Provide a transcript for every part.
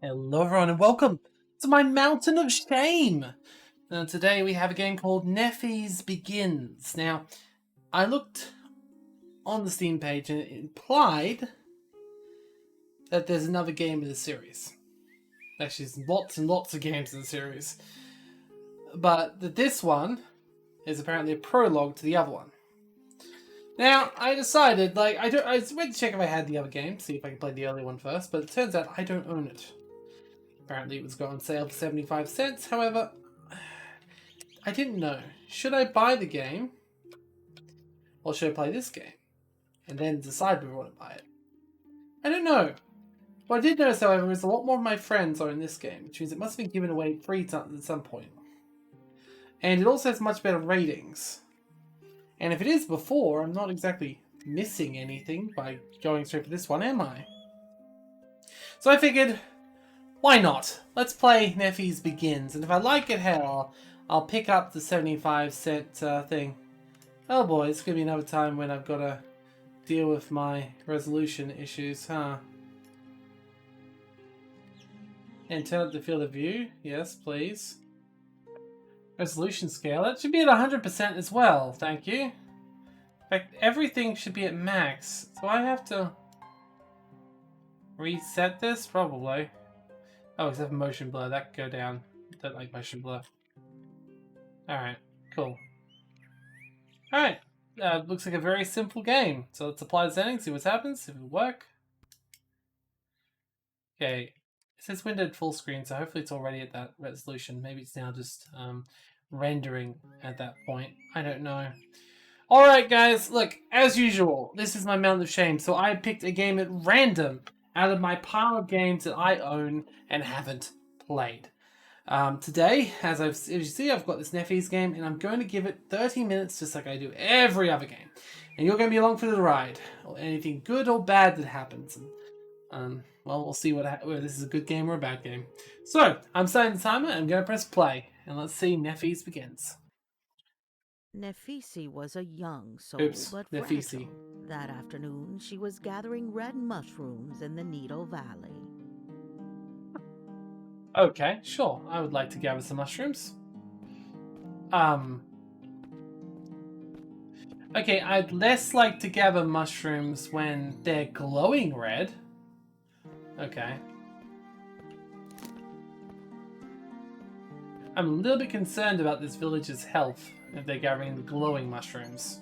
Hello everyone and welcome to my Mountain of Shame! Today we have a game called Nephise Begins. Now, I looked on the Steam page and it implied that there's another game in the series. Actually, there's lots and lots of games in the series. But this one is apparently a prologue to the other one. Now, I decided, I went to check if I had the other game, see if I could play the early one first, but it turns out I don't own it. Apparently it was going on sale for 75 cents, however, I didn't know. Should I buy the game? Or should I play this game? And then decide whether I want to buy it. I don't know. What I did notice, however, is a lot more of my friends are in this game, which means it must have been given away free at some point. And it also has much better ratings. And if it is before, I'm not exactly missing anything by going straight for this one, am I? So I figured, why not? Let's play Nephise Begins, and if I like it, hell, I'll pick up the 75-cent thing. Oh boy, it's gonna be another time when I've got to deal with my resolution issues, huh? And turn up the field of view. Yes, please. Resolution scale. That should be at 100% as well, thank you. In fact, everything should be at max. So I have to reset this? Probably. Oh, except for motion blur. That could go down. Don't like motion blur. Alright, cool. Alright, looks like a very simple game. So let's apply the settings, see what happens, if it will work. Okay, it says windowed full screen, so hopefully it's already at that resolution. Maybe it's now just rendering at that point. I don't know. Alright guys, look, as usual, this is my Mountain of Shame, so I picked a game at random out of my pile of games that I own and haven't played. Today, as you see, I've got this Nephise game, and I'm going to give it 30 minutes just like I do every other game. And you're going to be along for the ride, or anything good or bad that happens. And, well, we'll see whether this is a good game or a bad game. So, I'm starting the timer, I'm going to press play, and let's see Nephise Begins. Nephise was a young soul, Oops, but Nephise. fragile. That afternoon, she was gathering red mushrooms in the Needle Valley. Okay, sure. I would like to gather some mushrooms. Okay, I'd less like to gather mushrooms when they're glowing red. Okay. I'm a little bit concerned about this village's health if they're gathering the glowing mushrooms.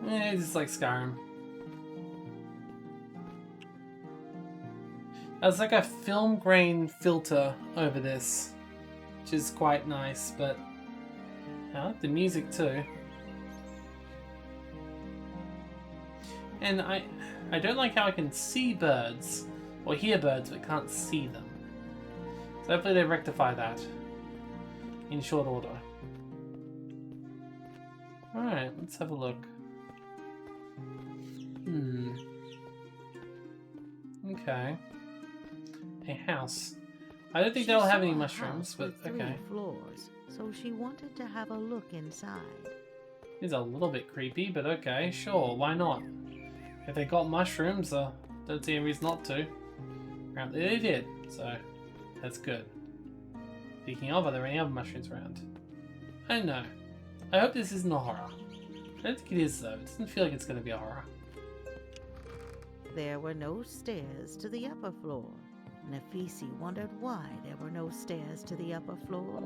It's just like Skyrim. There's like a film grain filter over this, which is quite nice, but I like the music too. And I don't like how I can see birds, or hear birds, but can't see them. So hopefully they rectify that in short order. Alright, let's have a look. Okay. A house. I don't think they'll have any mushrooms, but okay. 3 floors, so she wanted to have a look inside. It's a little bit creepy, but okay, sure, why not? If they got mushrooms, don't see any reason not to. Apparently they did, so that's good. Speaking of, are there any other mushrooms around? I don't know. I hope this isn't a horror. I don't think it is though. It doesn't feel like it's going to be a horror. There were no stairs to the upper floor. Nephise wondered why there were no stairs to the upper floor.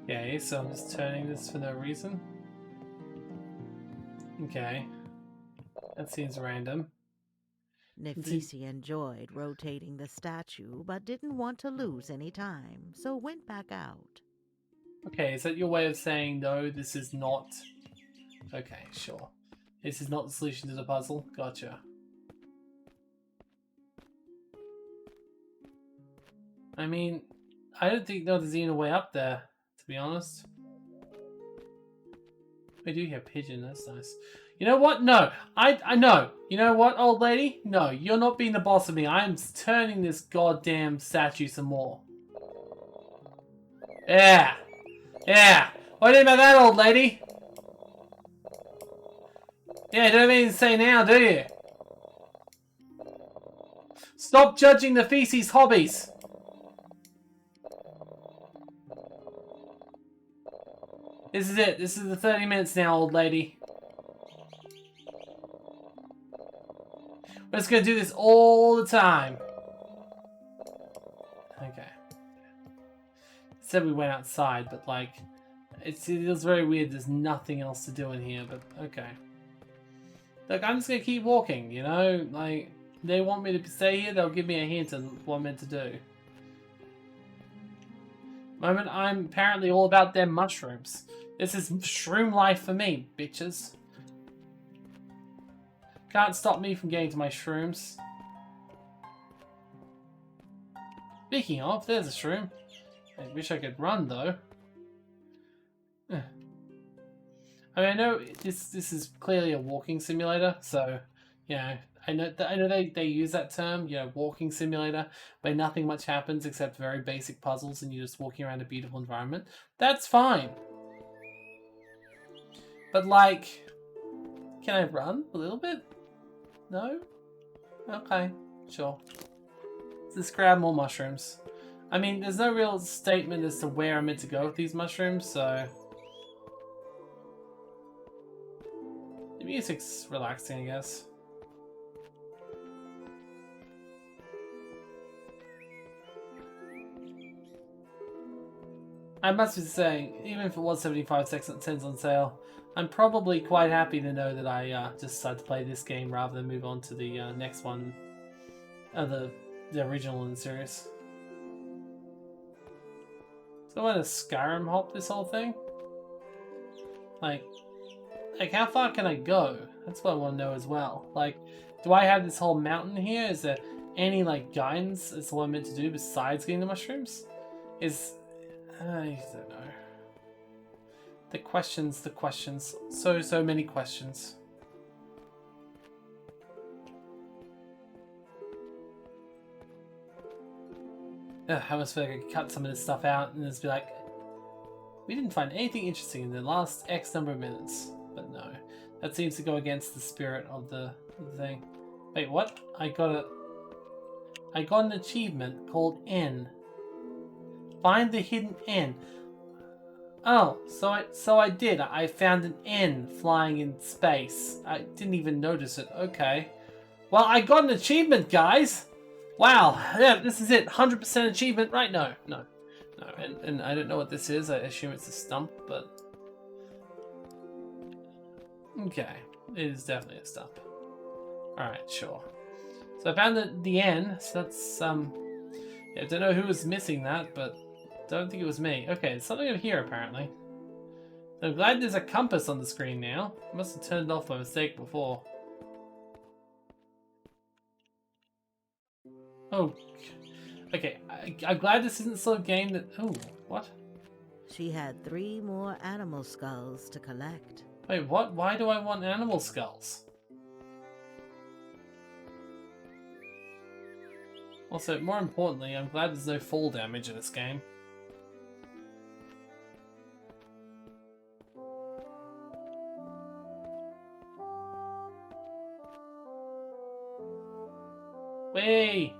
Okay, so I'm just turning this for no reason. Okay. That seems random. Nephise enjoyed rotating the statue, but didn't want to lose any time, so went back out. Okay, is that your way of saying, no, this is not... Okay, sure. This is not the solution to the puzzle? Gotcha. I mean, I don't think there's even a way up there, to be honest. We do hear pigeon, that's nice. You know what? No. I know. You know what, old lady? No, you're not being the boss of me. I'm turning this goddamn statue some more. Yeah. Yeah. What do you think about that, old lady? Yeah, you don't have anything to say now, do you? Stop judging Nephise's hobbies. This is it. This is the 30 minutes now, old lady. We're just gonna do this all the time. Okay. Said we went outside, but like, it feels very weird. There's nothing else to do in here, but okay. Look, I'm just gonna keep walking, you know? Like, they want me to stay here, they'll give me a hint on what I'm meant to do. Moment, I'm apparently all about them mushrooms. This is shroom life for me, bitches. Can't stop me from getting to my shrooms. Speaking of, there's a shroom. I wish I could run though. I mean, I know this is clearly a walking simulator, so you know, I know they use that term, you know, walking simulator, where nothing much happens except very basic puzzles and you're just walking around a beautiful environment. That's fine. But like, can I run a little bit? No? Okay, sure. Let's grab more mushrooms. I mean, there's no real statement as to where I'm meant to go with these mushrooms, so... The music's relaxing, I guess. I must be saying, even if it was 75 cents on sale, I'm probably quite happy to know that I just decided to play this game rather than move on to the next one, the original in the series. So I want to Skyrim hop this whole thing? Like how far can I go? That's what I want to know as well. Like, do I have this whole mountain here? Is there any like guidance as to what I'm meant to do besides getting the mushrooms? I don't know. The questions. So many questions. I almost feel like I could cut some of this stuff out and just be like, we didn't find anything interesting in the last X number of minutes. But no, that seems to go against the spirit of the thing. Wait, what? I got an achievement called N. Find the hidden N. Oh, so I did. I found an N flying in space. I didn't even notice it. Okay. Well, I got an achievement, guys. Wow. Yeah, this is it. 100% achievement. Right? No. And I don't know what this is. I assume it's a stump, but... Okay. It is definitely a stump. Alright, sure. So I found the N. So that's, yeah, I don't know who was missing that, but don't think it was me. Okay, there's something over here, apparently. I'm glad there's a compass on the screen now. I must have turned it off by mistake before. Oh, okay. I'm glad this isn't the sort of game that... Oh, what? She had 3 more animal skulls to collect. Wait, what? Why do I want animal skulls? Also, more importantly, I'm glad there's no fall damage in this game. Way!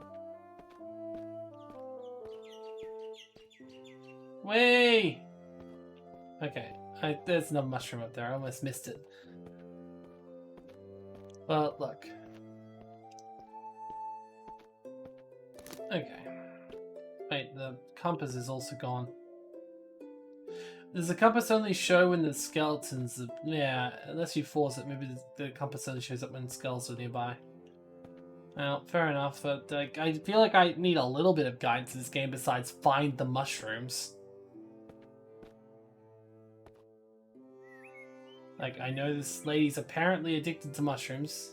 Way! Okay, there's no mushroom up there. I almost missed it. Well, look. Okay. Wait, the compass is also gone. Does the compass only show when the skeletons... Yeah, unless you force it, maybe the compass only shows up when skulls are nearby. Well, fair enough, but I feel like I need a little bit of guidance in this game besides find the mushrooms. Like, I know this lady's apparently addicted to mushrooms,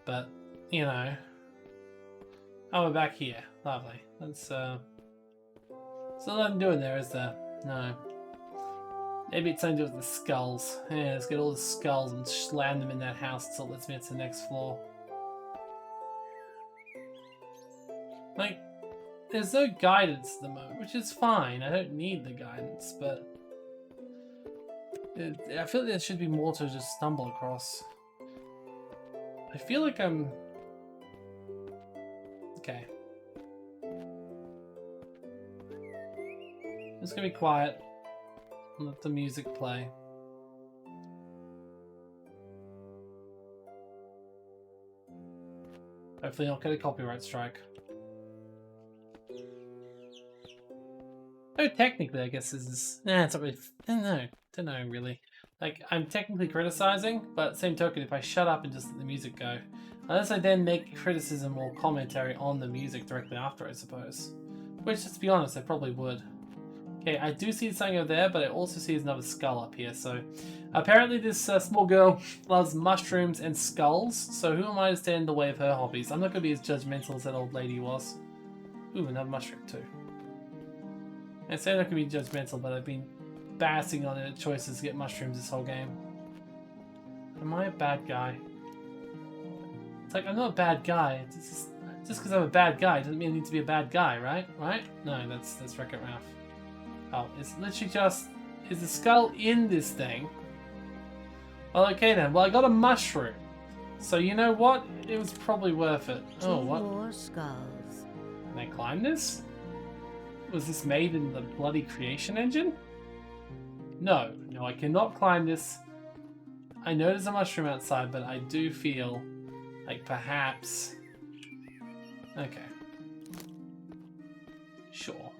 but, you know... Oh, we're back here. Lovely. That's, There's nothing doing there, is there? No. Maybe it's something to do with the skulls. Yeah, let's get all the skulls and slam them in that house until it lets me get to the next floor. Like, there's no guidance at the moment, which is fine. I don't need the guidance, but... I feel like there should be more to just stumble across. I feel like I'm... Okay. I'm just gonna be quiet and let the music play. Hopefully I'll get a copyright strike. Oh, technically, I guess this is... Nah, it's not really... I don't know, really. Like, I'm technically criticizing, but same token, if I shut up and just let the music go, unless I then make criticism or commentary on the music directly after, I suppose. Which, let's be honest, I probably would. Okay, I do see something over there, but I also see another skull up here, so... Apparently this small girl loves mushrooms and skulls, so who am I to stand in the way of her hobbies? I'm not going to be as judgmental as that old lady was. Ooh, another mushroom too. I say I'm not going to be judgmental, but I've been basing on her choices to get mushrooms this whole game. Am I a bad guy? It's like, I'm not a bad guy. Just because I'm a bad guy doesn't mean I need to be a bad guy, right? Right? No, that's Wreck-It Ralph. Oh, it's literally just... Is the skull in this thing? Well, okay then. Well, I got a mushroom. So you know what? It was probably worth it. Oh, what? Two more skulls. Can I climb this? Was this made in the bloody creation engine? No, I cannot climb this. I know there's a mushroom outside, but I do feel like perhaps... Okay. Sure.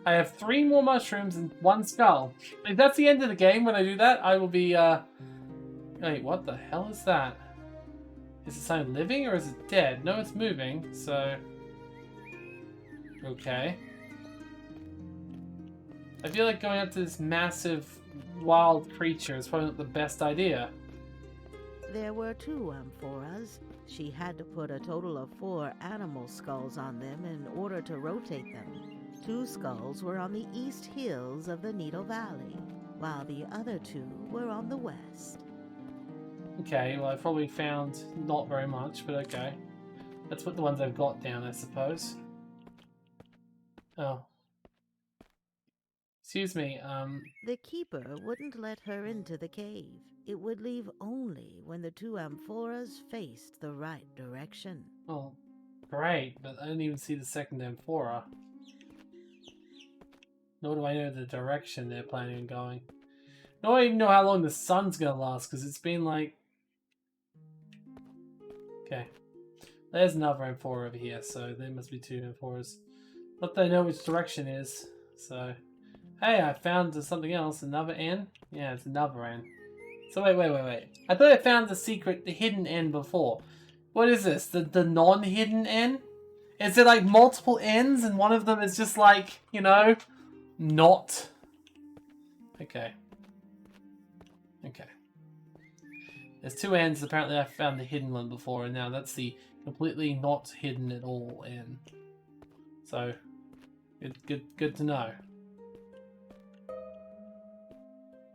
I have 3 more mushrooms and 1 skull. If that's the end of the game, when I do that, I will be, Wait, what the hell is that? Is it something living or is it dead? No, it's moving, so... Okay. I feel like going up to this massive wild creature is probably not the best idea. There were 2 amphoras. She had to put a total of 4 animal skulls on them in order to rotate them. 2 skulls were on the east hills of the Needle Valley, while the other 2 were on the west. Okay, well I probably found not very much, but okay. Let's put the ones I've got down, I suppose. Oh. Excuse me, The keeper wouldn't let her into the cave. It would leave only when the 2 amphoras faced the right direction. Oh, great, but I didn't even see the second amphora. Nor do I know the direction they're planning on going. Nor do I even know how long the sun's gonna last, because it's been like... Okay. There's another amphora over here, so there must be 2 amphoras. Not that I know which direction is, so... Hey, I found something else. Another N? Yeah, it's another N. So wait. I thought I found the hidden N before. What is this? The non-hidden N? Is there like multiple N's and one of them is just like, you know, not? Okay. Okay. There's 2 N's. Apparently I found the hidden one before, and now that's the completely not hidden at all N. So, good to know.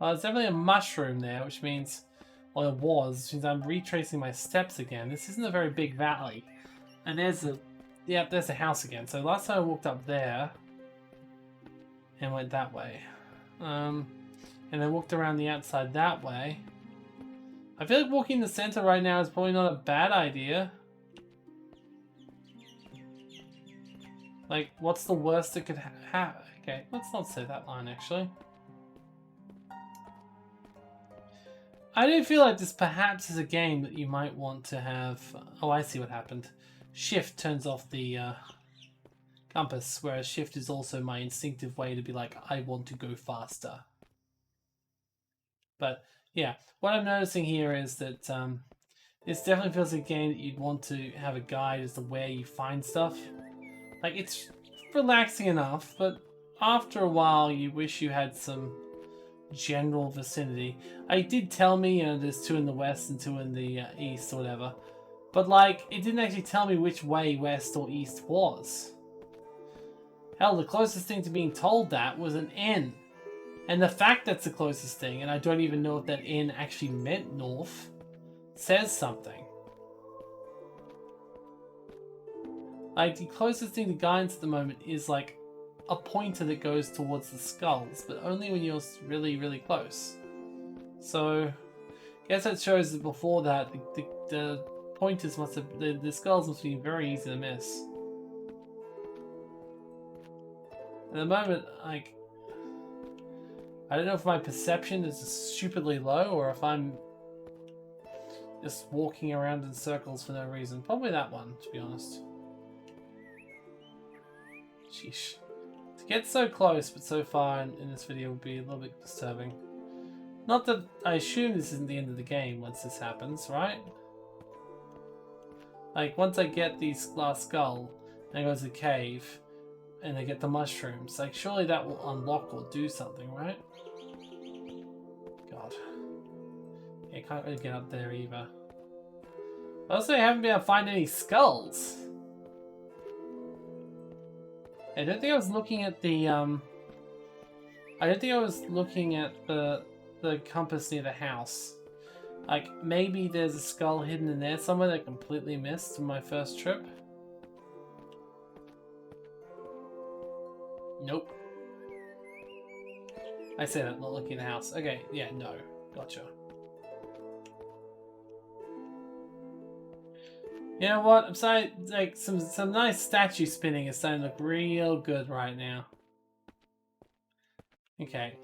Well, there's definitely a mushroom there, which means, well, it was, which means I'm retracing my steps again. This isn't a very big valley. And there's a house again. So last time I walked up there and went that way. And I walked around the outside that way. I feel like walking the center right now is probably not a bad idea. Like, what's the worst that could happen? Okay, let's not say that line, actually. I do feel like this perhaps is a game that you might want to have... Oh, I see what happened. Shift turns off the compass, whereas shift is also my instinctive way to be like, I want to go faster. But, yeah, what I'm noticing here is that this definitely feels like a game that you'd want to have a guide as to where you find stuff. Like, it's relaxing enough, but after a while you wish you had some... general vicinity. I did tell me, you know, there's 2 in the west and 2 in the east or whatever, but like, it didn't actually tell me which way west or east was. Hell, the closest thing to being told that was an N. And the fact that's the closest thing, and I don't even know if that N actually meant north, says something. Like, the closest thing to guidance at the moment is like a pointer that goes towards the skulls, but only when you're really, really close. So, I guess that shows that before that, the pointers must have, the skulls must be very easy to miss. At the moment, like, I don't know if my perception is stupidly low or if I'm just walking around in circles for no reason. Probably that one, to be honest. Sheesh. To get so close but so far in this video would be a little bit disturbing. Not that I assume this isn't the end of the game once this happens, right? Like, once I get the last skull, and I go to the cave, and I get the mushrooms, like, surely that will unlock or do something, right? God. Yeah, I can't really get up there either. Also, I haven't been able to find any skulls. I don't think I was looking at the, I don't think I was looking at the compass near the house. Like, maybe there's a skull hidden in there somewhere that I completely missed on my first trip. Nope. I said it, not looking at the house. Okay, yeah, no. Gotcha. You know what? I'm sorry, like, some nice statue spinning is starting to look real good right now. Okay,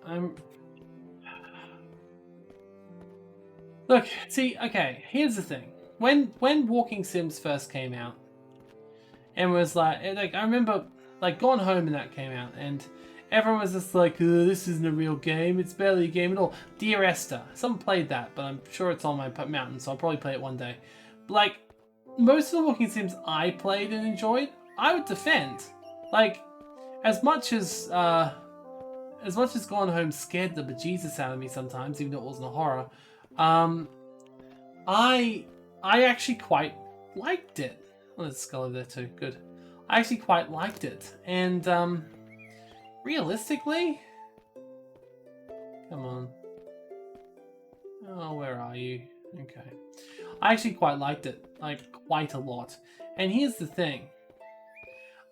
Look, see, okay, here's the thing. When Walking Sims first came out, and was like, I remember, like, Gone Home and that came out, and everyone was just like, this isn't a real game, it's barely a game at all. Dear Esther, someone played that, but I'm sure it's on my mountain, so I'll probably play it one day. Like, most of the Walking Sims I played and enjoyed, I would defend. Like, as much as Gone Home scared the bejesus out of me sometimes, even though it wasn't a horror, I actually quite liked it. Oh, there's a skull over there too. Good. I actually quite liked it, and realistically, come on. Oh, where are you? Okay. I actually quite liked it, like quite a lot. And here's the thing.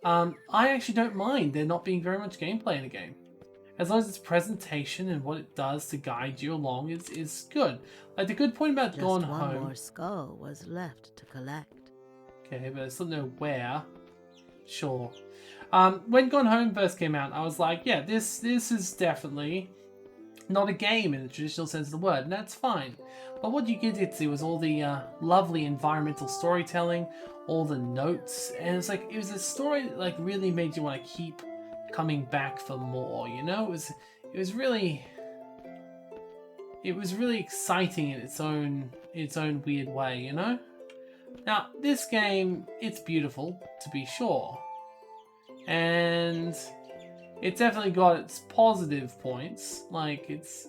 I actually don't mind there not being very much gameplay in the game. As long as its presentation and what it does to guide you along is good. Like, the good point about Gone Home... Just one more skull was left to collect. Okay, but I still know where. Sure. When Gone Home first came out, I was like, yeah, this is definitely not a game in the traditional sense of the word, and that's fine. But what you get to was all the lovely environmental storytelling, all the notes, and it's like, it was a story that, like, really made you want to keep coming back for more, you know? It was really exciting in its own weird way, you know? Now, this game, it's beautiful, to be sure. And it's definitely got its positive points. Like, it's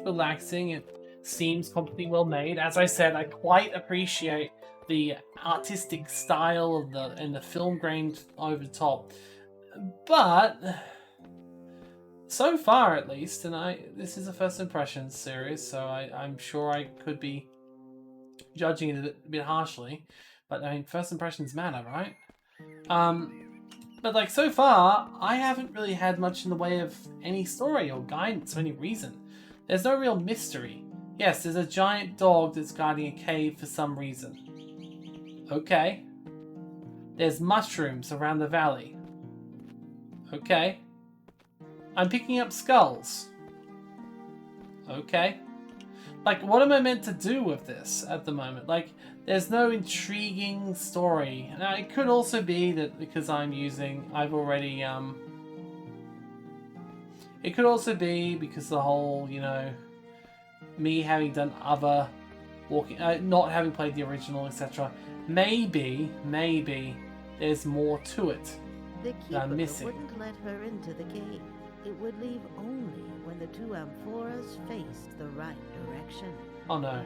relaxing, it seems completely well made. As I said, I quite appreciate the artistic style of and the film grain over the top. But so far, at least, and this is a first impressions series, so I'm sure I could be judging it a bit harshly, but I mean, first impressions matter, right? But like, so far, I haven't really had much in the way of any story or guidance or any reason. There's no real mystery. Yes, there's a giant dog that's guarding a cave for some reason. Okay. There's mushrooms around the valley. Okay. I'm picking up skulls. Okay. Like, what am I meant to do with this at the moment? Like, there's no intriguing story. Now, it could also be that because it could also be because the whole, you know, me having done other walking, not having played the original, etc. Maybe there's more to it The that I'm keeper missing. wouldn't let her into the cave. It would leave only when the two amphoras faced the right direction. Oh no.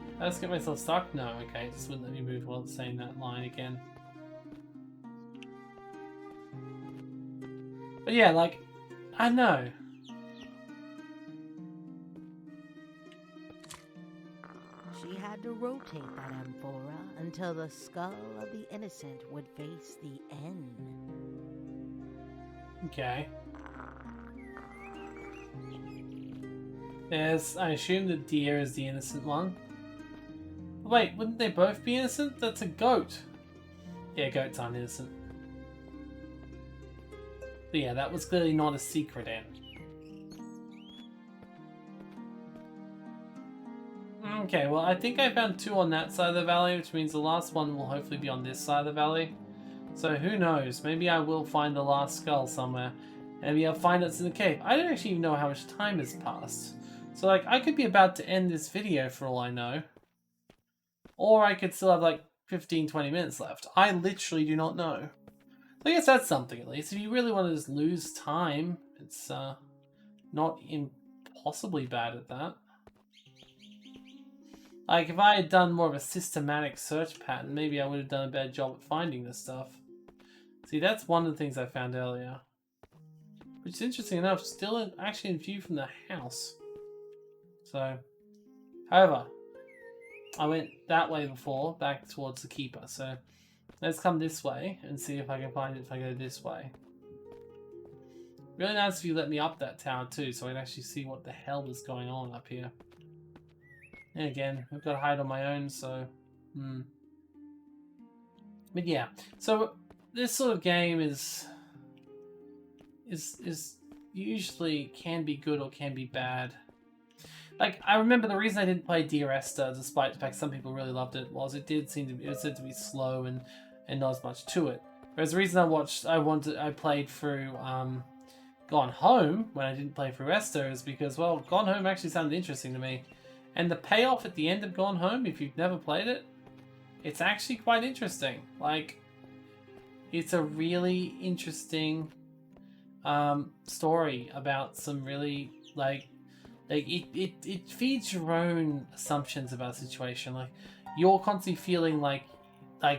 Did I just get myself stuck? No, okay, it just wouldn't let me move while saying that line again. But yeah, like, I know. She had to rotate that amphora until the skull of the innocent would face the end. Okay. There's, I assume the deer is the innocent one. Wait, wouldn't they both be innocent? That's a goat. Yeah, goats aren't innocent. But yeah, that was clearly not a secret end. Okay, well, I think I found 2 on that side of the valley, which means the last one will hopefully be on this side of the valley. So who knows? Maybe I will find the last skull somewhere. Maybe I'll find it's in the cave. I don't actually even know how much time has passed. So, like, I could be about to end this video for all I know. Or I could still have, like, 15-20 minutes left. I literally do not know. I guess that's something, at least. If you really want to just lose time, it's not impossibly bad at that. Like, if I had done more of a systematic search pattern, maybe I would have done a better job at finding this stuff. See, that's one of the things I found earlier. Which is interesting enough, still actually in view from the house. So, however, I went that way before, back towards the keeper. So, let's come this way and see if I can find it if I go this way. Really nice if you let me up that tower too, so I can actually see what the hell is going on up here. And again, I've got to hide on my own, so... But yeah, so this sort of game is usually can be good or can be bad. Like, I remember the reason I didn't play Dear Esther, despite the fact some people really loved it, was it did seem to be, it was said to be slow and not as much to it. Whereas the reason I played through Gone Home when I didn't play through Esther is because, well, Gone Home actually sounded interesting to me. And the payoff at the end of Gone Home, if you've never played it, it's actually quite interesting. Like, it's a really interesting story about some really, it feeds your own assumptions about the situation. Like, you're constantly feeling like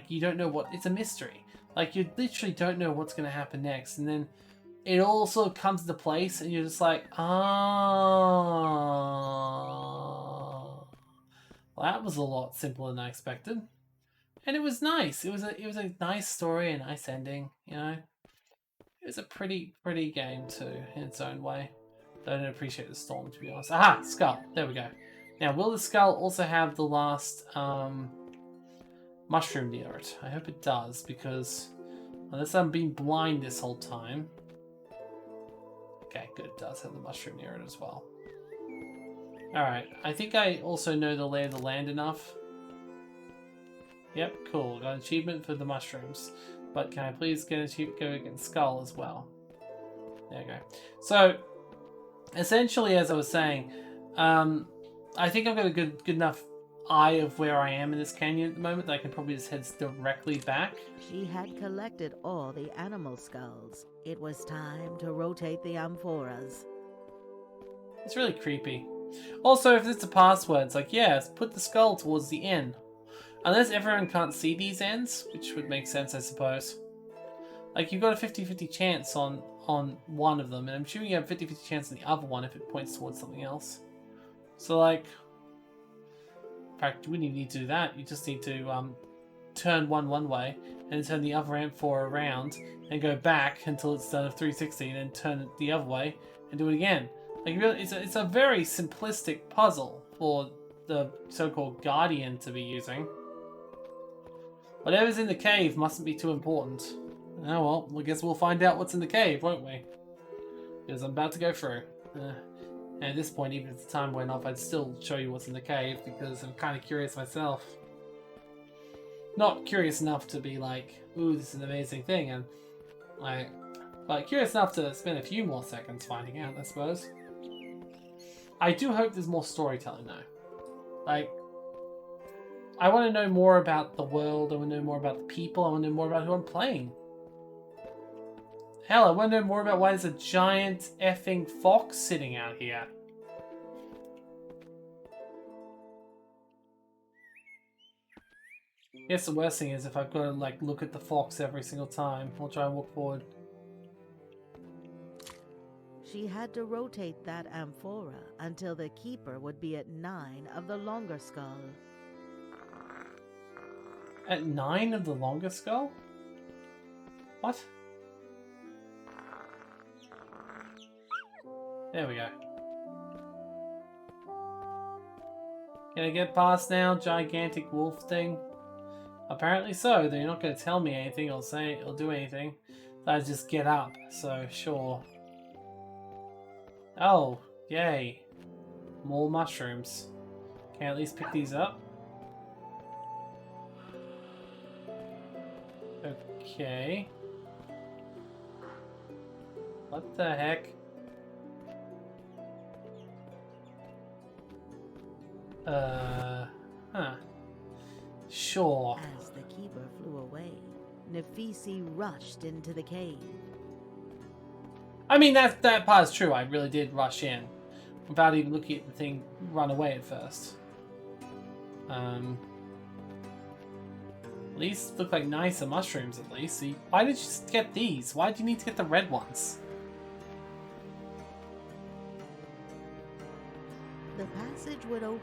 you don't know what, it's a mystery. Like, you literally don't know what's going to happen next. And then it all sort of comes into place and you're just like, ah. Well, that was a lot simpler than I expected. And it was nice. It was a nice story, a nice ending, you know. It was a pretty game too, in its own way. I don't appreciate the storm, to be honest. Aha! Skull. There we go. Now, will the skull also have the last mushroom near it? I hope it does, because unless I'm being blind this whole time. Okay, good. It does have the mushroom near it as well. Alright, I think I also know the lay of the land enough. Yep, cool. Got an achievement for the mushrooms. But can I please get an achievement go against Skull as well? There you go. So, essentially, as I was saying, I think I've got a good enough eye of where I am in this canyon at the moment that I can probably just head directly back. She had collected all the animal skulls. It was time to rotate the amphoras. It's really creepy. Also, if it's a password, it's like, yes, put the skull towards the end. Unless everyone can't see these ends, which would make sense, I suppose. Like, you've got a 50-50 chance on one of them, and I'm assuming you have a 50-50 chance on the other one if it points towards something else. So, like, in fact, you wouldn't even need to do that. You just need to turn one way, and then turn the other amphora around, and go back until it's done a 360, and then turn it the other way, and do it again. Like, really, it's a very simplistic puzzle for the so-called Guardian to be using. Whatever's in the cave mustn't be too important. Oh well, I guess we'll find out what's in the cave, won't we? Because I'm about to go through. And at this point, even if the time went off, I'd still show you what's in the cave, because I'm kind of curious myself. Not curious enough to be like, ooh, this is an amazing thing, and but curious enough to spend a few more seconds finding out, I suppose. I do hope there's more storytelling, though. Like, I want to know more about the world, I want to know more about the people, I want to know more about who I'm playing. Hell, I want to know more about why there's a giant effing fox sitting out here. I guess the worst thing is if I've got to, like, look at the fox every single time. I'll try and walk forward. She had to rotate that amphora until the keeper would be at 9 of the longer skull. At 9 of the longer skull? What? There we go. Can I get past now? Gigantic wolf thing? Apparently so. They're not going to tell me anything or say or do anything. I just get up. So sure. Oh, yay! More mushrooms. Can I at least pick these up? Okay. What the heck? Huh. Sure. As the keeper flew away, Nephise rushed into the cave. I mean, that part's true. I really did rush in without even looking at the thing run away at first. At least look like nicer mushrooms, at least. See, why did you just get these? Why do you need to get the red ones? The passage would open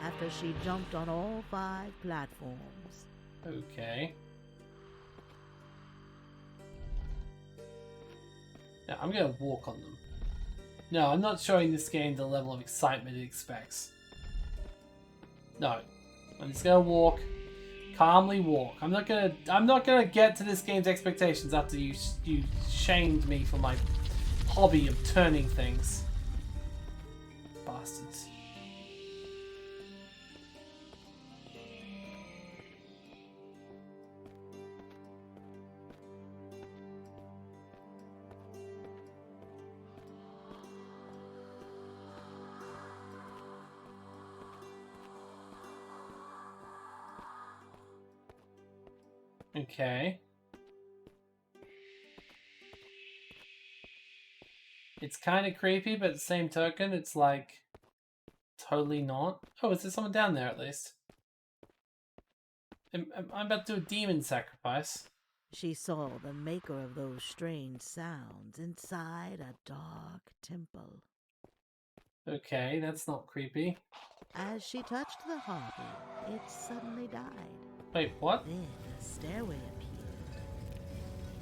after she jumped on all 5 platforms. Okay. Now, I'm going to walk on them. No, I'm not showing this game the level of excitement it expects. No. I'm just going to walk. Calmly walk. I'm not gonna get to this game's expectations after you shamed me for my hobby of turning things. Bastards. Okay. It's kind of creepy, but at the same token, it's like totally not. Oh, is there someone down there at least? I'm about to do a demon sacrifice. She saw the maker of those strange sounds inside a dark temple. Okay, that's not creepy. As she touched the harpy, it suddenly died. Wait, what? Then a stairway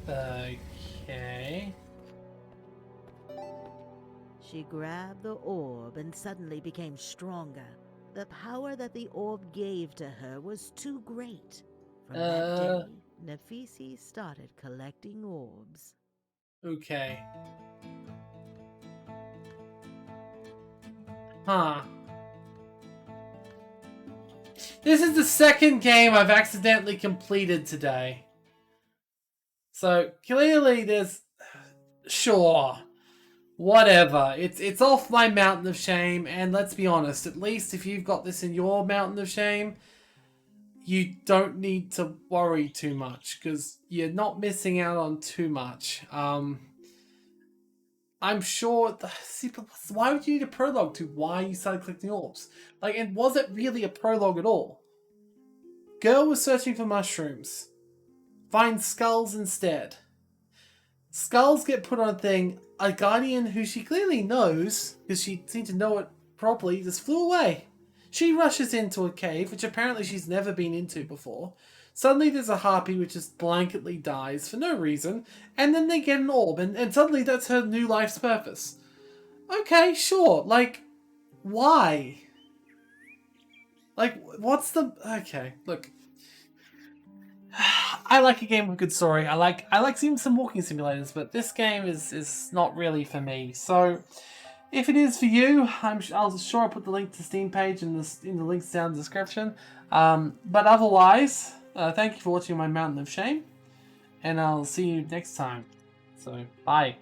appeared. Okay. She grabbed the orb and suddenly became stronger. The power that the orb gave to her was too great. From that day, Nephise started collecting orbs. Okay. Huh. This is the second game I've accidentally completed today. So clearly there's... Sure. Whatever. It's off my mountain of shame, and let's be honest, at least if you've got this in your mountain of shame, you don't need to worry too much, because you're not missing out on too much. I'm sure... See, but why would you need a prologue to why you started collecting orbs? Like, and was it really a prologue at all? Girl was searching for mushrooms. Finds skulls instead. Skulls get put on a thing. A guardian who she clearly knows, because she seemed to know it properly, just flew away. She rushes into a cave, which apparently she's never been into before. Suddenly there's a harpy which just blanketly dies for no reason, and then they get an orb, and suddenly that's her new life's purpose. Okay, sure, like, why? Like, what's the... Okay, look. I like a game with a good story. I like seeing some walking simulators, but this game is not really for me. So, if it is for you, I'll sure put the link to the Steam page in the links down in the description. But otherwise, thank you for watching my Mountain of Shame, and I'll see you next time. So, bye.